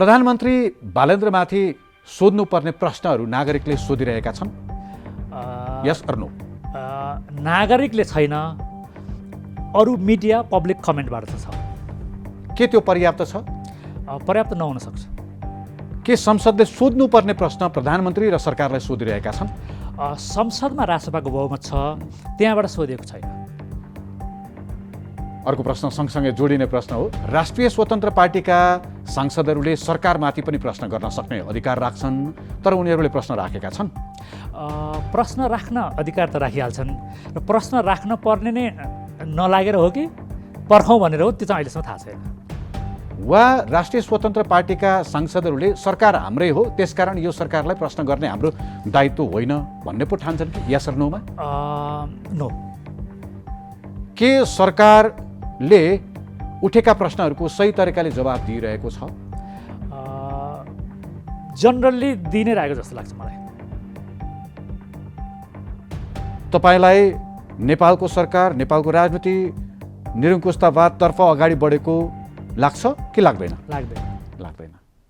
प्रधानमन्त्री बालेन्द्रमाथि सोध्नुपर्ने प्रश्नहरू नागरिकले सोधिरहेका छन्। Yes or no? नागरिकले छैन, अरू मिडिया पब्लिक कमेन्टबाट त छ। के त्यो पर्याप्त छ? पर्याप्त नहुन सक्छ। के संसदले सोध्नुपर्ने प्रश्न प्रधानमन्त्री र सरकारलाई सोधिरहेका छन्? संसदमा राष्ट्रसभाको बहुमत छ, त्यहाँबाट सोधिएको छैन। अर्को प्रश्न सँगसँगै जोडिने प्रश्न हो, राष्ट्रिय स्वतन्त्र पार्टीका सांसदहरूले सरकारमाथि पनि प्रश्न गर्न सक्ने अधिकार राख्छन्, तर उनीहरूले प्रश्न राखेका छन्। प्रश्न राख्न अधिकार त राखिहाल्छन् र प्रश्न राख्न पर्ने नै नलागेर हो कि पर्खौँ भनेर हो, त्यो चाहिँ अहिलेसम्म थाहा छैन। वा राष्ट्रिय स्वतन्त्र पार्टीका सांसदहरूले सरकार हाम्रै हो, त्यसकारण यो सरकारलाई प्रश्न गर्ने हाम्रो दायित्व होइन भन्ने पो ठान्छन् कि यस अर नोमा? नो। के सरकारले उठेका प्रश्नहरूको सही तरिकाले जवाब दिइरहेको छ? जनरली दिइ नै रहेको जस्तो लाग्छ मलाई। तपाईँलाई नेपालको सरकार, नेपालको राजनीति निरङ्कुशतावादतर्फ अगाडि बढेको लाग्छ कि लाग्दैन? लाग्दैन। लाग्दैन।